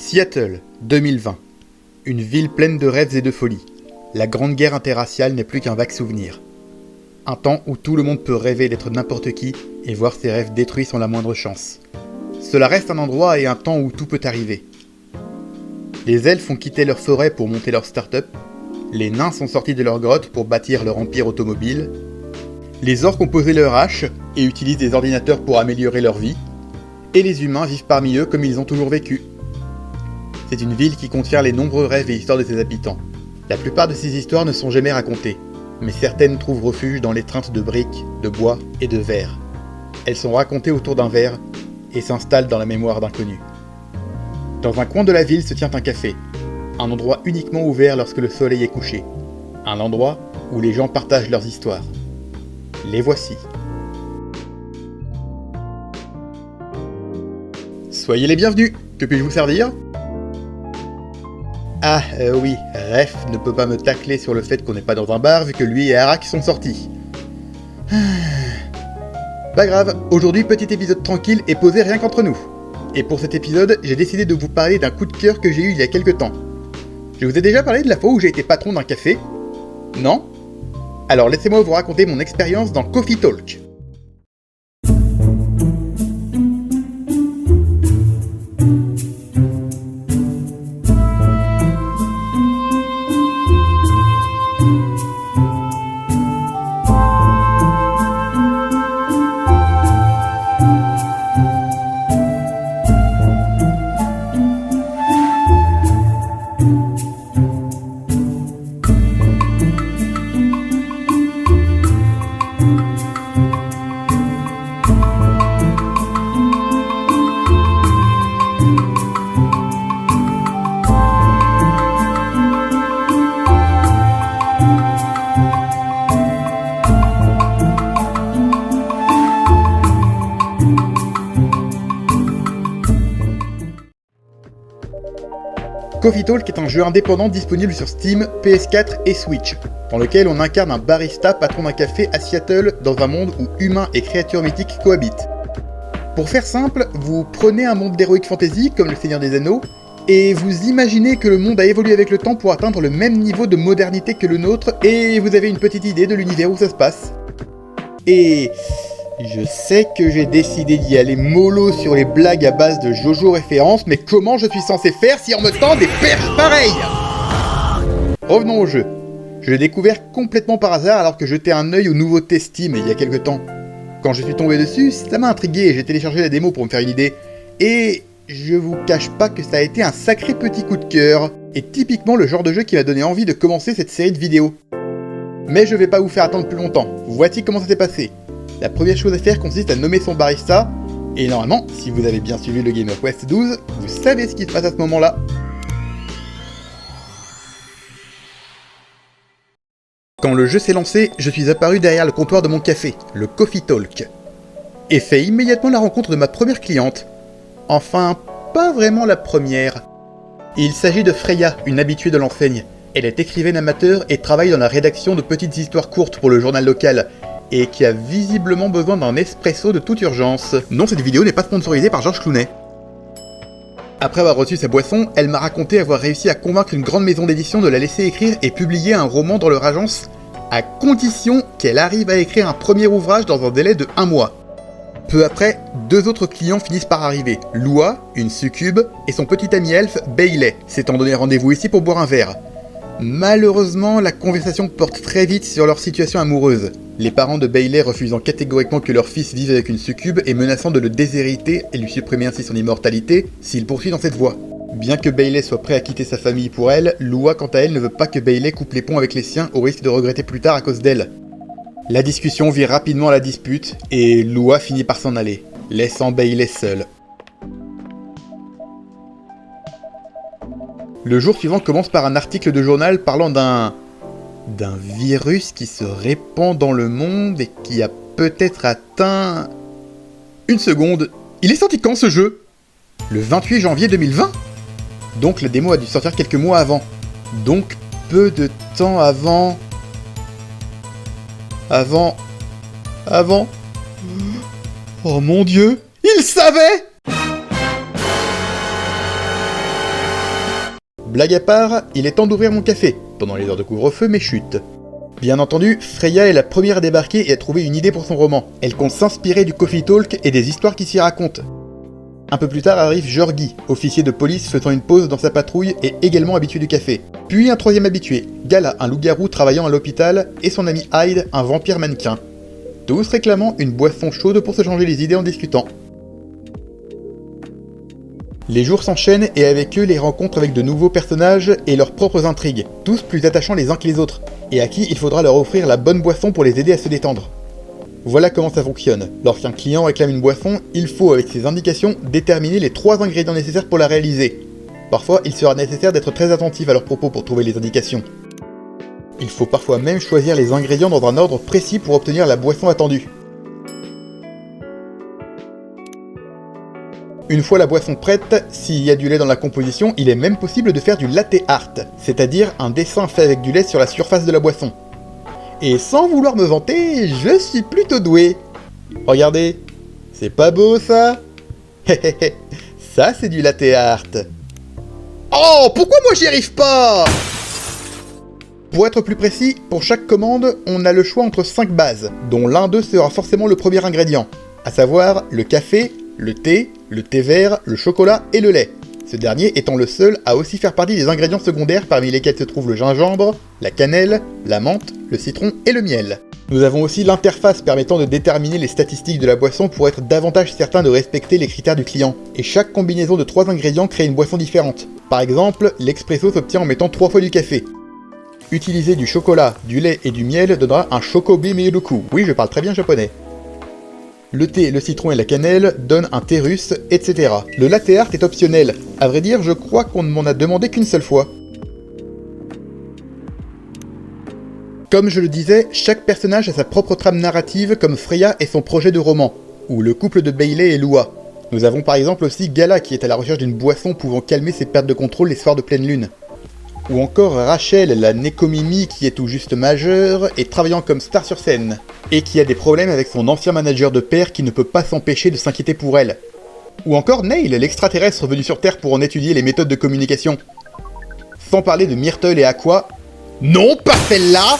Seattle, 2020. Une ville pleine de rêves et de folie. La grande guerre interraciale n'est plus qu'un vague souvenir. Un temps où tout le monde peut rêver d'être n'importe qui et voir ses rêves détruits sans la moindre chance. Cela reste un endroit et un temps où tout peut arriver. Les elfes ont quitté leur forêt pour monter leur start-up. Les nains sont sortis de leur grotte pour bâtir leur empire automobile. Les orques ont posé leur hache et utilisent des ordinateurs pour améliorer leur vie. Et les humains vivent parmi eux comme ils ont toujours vécu. C'est une ville qui contient les nombreux rêves et histoires de ses habitants. La plupart de ces histoires ne sont jamais racontées, mais certaines trouvent refuge dans l'étreinte de briques, de bois et de verre. Elles sont racontées autour d'un verre et s'installent dans la mémoire d'inconnus. Dans un coin de la ville se tient un café, un endroit uniquement ouvert lorsque le soleil est couché, un endroit où les gens partagent leurs histoires. Les voici. Soyez les bienvenus, que puis-je vous servir ? Oui, Ref ne peut pas me tacler sur le fait qu'on n'est pas dans un bar vu que lui et Arak sont sortis. Pas grave, aujourd'hui petit épisode tranquille et posé rien qu'entre nous. Et pour cet épisode, j'ai décidé de vous parler d'un coup de cœur que j'ai eu il y a quelques temps. Je vous ai déjà parlé de la fois où j'ai été patron d'un café ? Non ? Alors laissez-moi vous raconter mon expérience dans Coffee Talk. Coffee Talk est un jeu indépendant disponible sur Steam, PS4 et Switch, dans lequel on incarne un barista patron d'un café à Seattle dans un monde où humains et créatures mythiques cohabitent. Pour faire simple, vous prenez un monde d'heroic fantasy comme le Seigneur des Anneaux, et vous imaginez que le monde a évolué avec le temps pour atteindre le même niveau de modernité que le nôtre, et vous avez une petite idée de l'univers où ça se passe. Et je sais que j'ai décidé d'y aller mollo sur les blagues à base de Jojo références, mais comment je suis censé faire si on me tend des perches pareilles ? Revenons au jeu. Je l'ai découvert complètement par hasard alors que je jetais un œil aux nouveautés Steam il y a quelques temps. Quand je suis tombé dessus, ça m'a intrigué et j'ai téléchargé la démo pour me faire une idée. Et je vous cache pas que ça a été un sacré petit coup de cœur, et typiquement le genre de jeu qui m'a donné envie de commencer cette série de vidéos. Mais je vais pas vous faire attendre plus longtemps, voici comment ça s'est passé. La première chose à faire consiste à nommer son barista, et normalement, si vous avez bien suivi le Game of Quest 12, vous savez ce qui se passe à ce moment-là. Quand le jeu s'est lancé, je suis apparu derrière le comptoir de mon café, le Coffee Talk, et fait immédiatement la rencontre de ma première cliente. Enfin, pas vraiment la première. Il s'agit de Freya, une habituée de l'enseigne. Elle est écrivaine amateur et travaille dans la rédaction de petites histoires courtes pour le journal local, et qui a visiblement besoin d'un espresso de toute urgence. Non, cette vidéo n'est pas sponsorisée par Georges Clooney. Après avoir reçu sa boisson, elle m'a raconté avoir réussi à convaincre une grande maison d'édition de la laisser écrire et publier un roman dans leur agence, à condition qu'elle arrive à écrire un premier ouvrage dans un délai de 1 mois. Peu après, 2 autres clients finissent par arriver, Lua, une succube, et son petit ami elfe, Bailey, s'étant donné rendez-vous ici pour boire un verre. Malheureusement, la conversation porte très vite sur leur situation amoureuse, les parents de Bailey refusant catégoriquement que leur fils vive avec une succube et menaçant de le déshériter et lui supprimer ainsi son immortalité s'il poursuit dans cette voie. Bien que Bailey soit prêt à quitter sa famille pour elle, Lua quant à elle ne veut pas que Bailey coupe les ponts avec les siens au risque de regretter plus tard à cause d'elle. La discussion vire rapidement à la dispute et Lua finit par s'en aller, laissant Bailey seule. Le jour suivant commence par un article de journal parlant d'un virus qui se répand dans le monde et qui a peut-être atteint... Une seconde, il est sorti quand ce jeu ? Le 28 janvier 2020 ? Donc la démo a dû sortir quelques mois avant. Donc peu de temps avant... Avant... Oh mon Dieu, il savait! Blague à part, il est temps d'ouvrir mon café. Pendant les heures de couvre-feu, mais chut. Bien entendu, Freya est la première à débarquer et à trouver une idée pour son roman. Elle compte s'inspirer du Coffee Talk et des histoires qui s'y racontent. Un peu plus tard arrive Georgie, officier de police faisant une pause dans sa patrouille et également habitué du café. Puis un troisième habitué, Gala, un loup-garou travaillant à l'hôpital, et son ami Hyde, un vampire mannequin. Tous réclamant une boisson chaude pour se changer les idées en discutant. Les jours s'enchaînent et avec eux les rencontres avec de nouveaux personnages et leurs propres intrigues, tous plus attachants les uns que les autres, et à qui il faudra leur offrir la bonne boisson pour les aider à se détendre. Voilà comment ça fonctionne. Lorsqu'un client réclame une boisson, il faut, avec ses indications, déterminer les 3 ingrédients nécessaires pour la réaliser. Parfois, il sera nécessaire d'être très attentif à leurs propos pour trouver les indications. Il faut parfois même choisir les ingrédients dans un ordre précis pour obtenir la boisson attendue. Une fois la boisson prête, s'il y a du lait dans la composition, il est même possible de faire du latte art, c'est-à-dire un dessin fait avec du lait sur la surface de la boisson. Et sans vouloir me vanter, je suis plutôt doué. Regardez, c'est pas beau ça? Ça c'est du latte art. Oh, pourquoi moi j'y arrive pas? Pour être plus précis, pour chaque commande, on a le choix entre 5 bases, dont l'un d'eux sera forcément le premier ingrédient, à savoir le café, le thé vert, le chocolat et le lait. Ce dernier étant le seul à aussi faire partie des ingrédients secondaires parmi lesquels se trouvent le gingembre, la cannelle, la menthe, le citron et le miel. Nous avons aussi l'interface permettant de déterminer les statistiques de la boisson pour être davantage certain de respecter les critères du client. Et chaque combinaison de 3 ingrédients crée une boisson différente. Par exemple, l'expresso s'obtient en mettant 3 fois du café. Utiliser du chocolat, du lait et du miel donnera un Shokobi Miyodoku. Oui, je parle très bien japonais. Le thé, le citron et la cannelle donnent un thé russe, etc. Le latte art est optionnel. À vrai dire, je crois qu'on ne m'en a demandé qu'une seule fois. Comme je le disais, chaque personnage a sa propre trame narrative comme Freya et son projet de roman, ou le couple de Bailey et Lua. Nous avons par exemple aussi Gala qui est à la recherche d'une boisson pouvant calmer ses pertes de contrôle les soirs de pleine lune. Ou encore Rachel, la Nekomimi qui est tout juste majeure et travaillant comme star sur scène, et qui a des problèmes avec son ancien manager de père qui ne peut pas s'empêcher de s'inquiéter pour elle. Ou encore Neil, l'extraterrestre venu sur Terre pour en étudier les méthodes de communication. Sans parler de Myrtle et Aqua, non pas celle-là,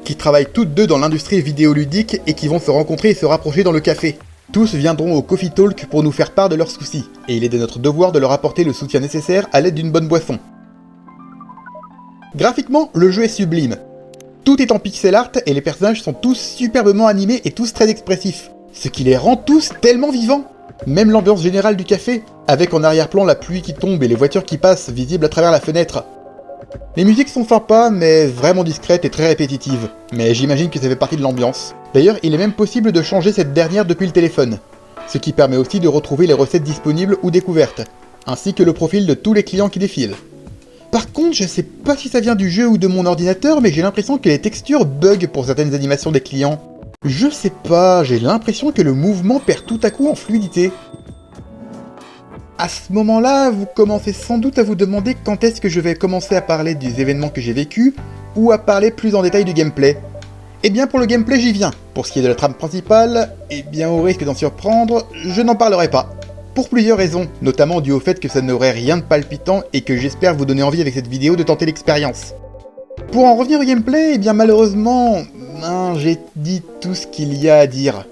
qui travaillent toutes deux dans l'industrie vidéoludique et qui vont se rencontrer et se rapprocher dans le café. Tous viendront au Coffee Talk pour nous faire part de leurs soucis, et il est de notre devoir de leur apporter le soutien nécessaire à l'aide d'une bonne boisson. Graphiquement, le jeu est sublime. Tout est en pixel art et les personnages sont tous superbement animés et tous très expressifs, ce qui les rend tous tellement vivants. Même l'ambiance générale du café, avec en arrière-plan la pluie qui tombe et les voitures qui passent visibles à travers la fenêtre. Les musiques sont sympas, mais vraiment discrètes et très répétitives, mais j'imagine que ça fait partie de l'ambiance. D'ailleurs, il est même possible de changer cette dernière depuis le téléphone, ce qui permet aussi de retrouver les recettes disponibles ou découvertes, ainsi que le profil de tous les clients qui défilent. Par contre, je sais pas si ça vient du jeu ou de mon ordinateur, mais j'ai l'impression que les textures bug pour certaines animations des clients. Je sais pas, j'ai l'impression que le mouvement perd tout à coup en fluidité. À ce moment-là, vous commencez sans doute à vous demander quand est-ce que je vais commencer à parler des événements que j'ai vécus, ou à parler plus en détail du gameplay. Eh bien pour le gameplay j'y viens. Pour ce qui est de la trame principale, eh bien au risque d'en surprendre, je n'en parlerai pas. Pour plusieurs raisons, notamment dû au fait que ça n'aurait rien de palpitant et que j'espère vous donner envie avec cette vidéo de tenter l'expérience. Pour en revenir au gameplay, eh bien malheureusement, j'ai dit tout ce qu'il y a à dire.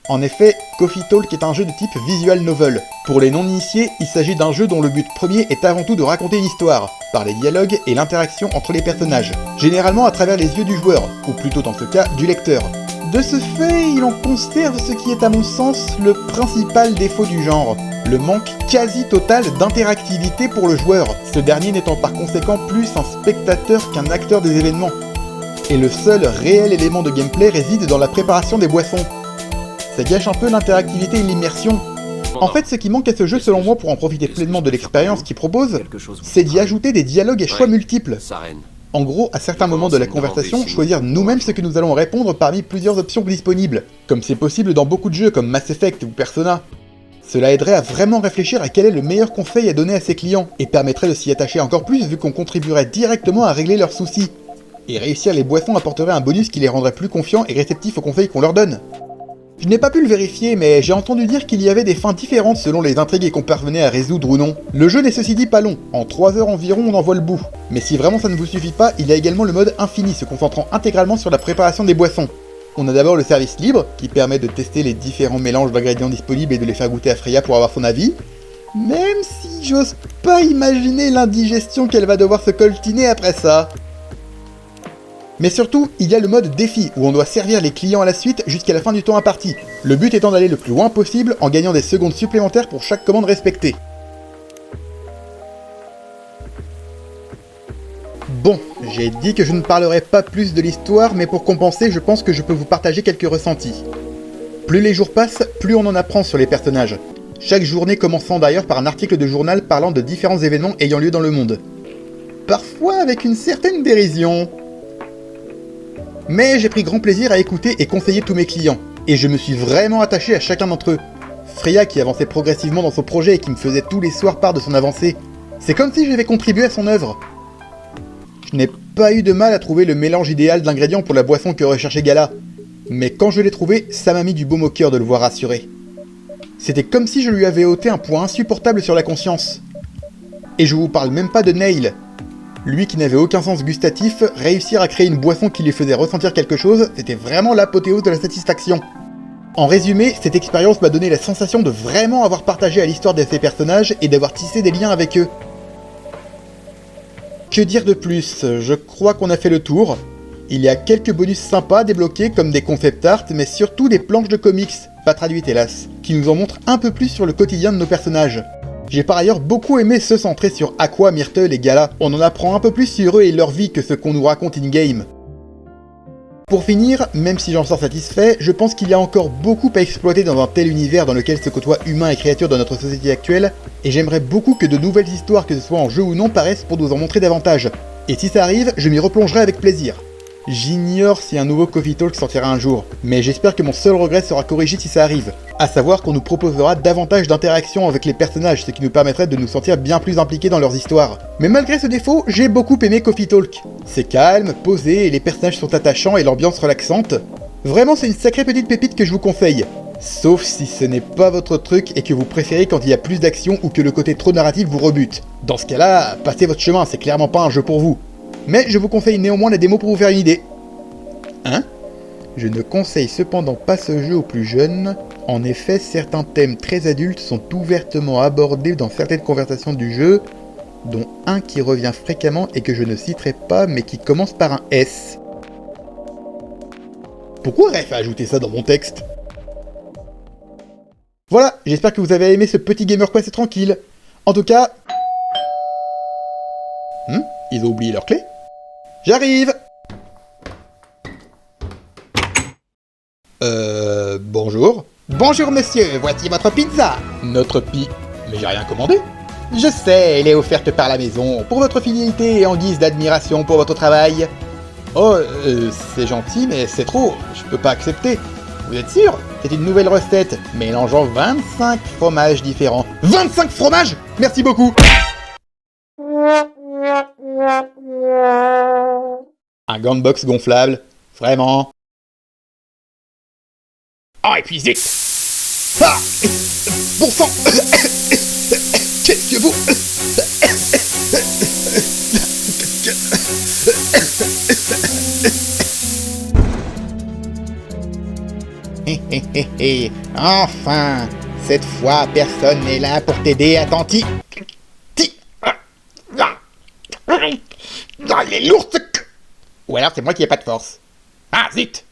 En effet, Coffee Talk est un jeu de type visual novel. Pour les non-initiés, il s'agit d'un jeu dont le but premier est avant tout de raconter une histoire, par les dialogues et l'interaction entre les personnages, généralement à travers les yeux du joueur, ou plutôt dans ce cas, du lecteur. De ce fait, il en conserve ce qui est à mon sens le principal défaut du genre, le manque quasi total d'interactivité pour le joueur, ce dernier n'étant par conséquent plus un spectateur qu'un acteur des événements. Et le seul réel élément de gameplay réside dans la préparation des boissons. Ça gâche un peu l'interactivité et l'immersion. En fait, ce qui manque à ce jeu selon moi pour en profiter pleinement de l'expérience qu'il propose, c'est d'y ajouter des dialogues et choix multiples. En gros, à certains moments de la conversation, choisir nous-mêmes ce que nous allons répondre parmi plusieurs options disponibles, comme c'est possible dans beaucoup de jeux comme Mass Effect ou Persona. Cela aiderait à vraiment réfléchir à quel est le meilleur conseil à donner à ses clients, et permettrait de s'y attacher encore plus vu qu'on contribuerait directement à régler leurs soucis. Et réussir les boissons apporterait un bonus qui les rendrait plus confiants et réceptifs aux conseils qu'on leur donne. Je n'ai pas pu le vérifier, mais j'ai entendu dire qu'il y avait des fins différentes selon les intrigues et qu'on parvenait à résoudre ou non. Le jeu n'est ceci dit pas long, en 3 heures environ on en voit le bout. Mais si vraiment ça ne vous suffit pas, il y a également le mode infini se concentrant intégralement sur la préparation des boissons. On a d'abord le service libre, qui permet de tester les différents mélanges d'ingrédients disponibles et de les faire goûter à Freya pour avoir son avis. Même si j'ose pas imaginer l'indigestion qu'elle va devoir se coltiner après ça. Mais surtout, il y a le mode défi, où on doit servir les clients à la suite jusqu'à la fin du temps imparti, le but étant d'aller le plus loin possible en gagnant des secondes supplémentaires pour chaque commande respectée. Bon, j'ai dit que je ne parlerai pas plus de l'histoire, mais pour compenser, je pense que je peux vous partager quelques ressentis. Plus les jours passent, plus on en apprend sur les personnages. Chaque journée commençant d'ailleurs par un article de journal parlant de différents événements ayant lieu dans le monde. Parfois avec une certaine dérision. Mais j'ai pris grand plaisir à écouter et conseiller tous mes clients, et je me suis vraiment attaché à chacun d'entre eux. Freya qui avançait progressivement dans son projet et qui me faisait tous les soirs part de son avancée. C'est comme si j'avais contribué à son œuvre. Je n'ai pas eu de mal à trouver le mélange idéal d'ingrédients pour la boisson que recherchait Gala, mais quand je l'ai trouvé, ça m'a mis du baume au cœur de le voir rassuré. C'était comme si je lui avais ôté un poids insupportable sur la conscience. Et je vous parle même pas de Neil. Lui qui n'avait aucun sens gustatif, réussir à créer une boisson qui lui faisait ressentir quelque chose, c'était vraiment l'apothéose de la satisfaction. En résumé, cette expérience m'a donné la sensation de vraiment avoir partagé à l'histoire de ces personnages et d'avoir tissé des liens avec eux. Que dire de plus? Je crois qu'on a fait le tour. Il y a quelques bonus sympas à débloquer comme des concept art, mais surtout des planches de comics, pas traduites hélas, qui nous en montrent un peu plus sur le quotidien de nos personnages. J'ai par ailleurs beaucoup aimé se centrer sur Aqua, Myrtle et Gala, on en apprend un peu plus sur eux et leur vie que ce qu'on nous raconte in-game. Pour finir, même si j'en sors satisfait, je pense qu'il y a encore beaucoup à exploiter dans un tel univers dans lequel se côtoient humains et créatures dans notre société actuelle, et j'aimerais beaucoup que de nouvelles histoires, que ce soit en jeu ou non, paraissent pour nous en montrer davantage. Et si ça arrive, je m'y replongerai avec plaisir. J'ignore si un nouveau Coffee Talk sortira un jour, mais j'espère que mon seul regret sera corrigé si ça arrive, à savoir qu'on nous proposera davantage d'interactions avec les personnages, ce qui nous permettrait de nous sentir bien plus impliqués dans leurs histoires. Mais malgré ce défaut, j'ai beaucoup aimé Coffee Talk. C'est calme, posé, et les personnages sont attachants et l'ambiance relaxante. Vraiment c'est une sacrée petite pépite que je vous conseille. Sauf si ce n'est pas votre truc et que vous préférez quand il y a plus d'action ou que le côté trop narratif vous rebute. Dans ce cas-là, passez votre chemin, c'est clairement pas un jeu pour vous. Mais je vous conseille néanmoins la démo pour vous faire une idée. Hein? Je ne conseille cependant pas ce jeu aux plus jeunes. En effet, certains thèmes très adultes sont ouvertement abordés dans certaines conversations du jeu, dont un qui revient fréquemment et que je ne citerai pas, mais qui commence par un S. Pourquoi Ref a ajouté ça dans mon texte? Voilà, j'espère que vous avez aimé ce petit Gamer Quest tranquille. En tout cas... ils ont oublié leur clé? J'arrive! Bonjour. Bonjour monsieur, voici votre pizza. Notre Mais j'ai rien commandé. Je sais, elle est offerte par la maison, pour votre fidélité et en guise d'admiration pour votre travail. Oh, c'est gentil, mais c'est trop, je peux pas accepter. Vous êtes sûr? C'est une nouvelle recette, mélangeant 25 fromages différents. 25 fromages? Merci beaucoup. Un gant de boxe gonflable, vraiment. Oh, et puis zut! Ah! Bon sang! Qu'est-ce que vous... Enfin! Cette fois, personne n'est là pour t'aider, attentif! Les lourds! Ou alors c'est moi qui ai pas de force. Ah, zut!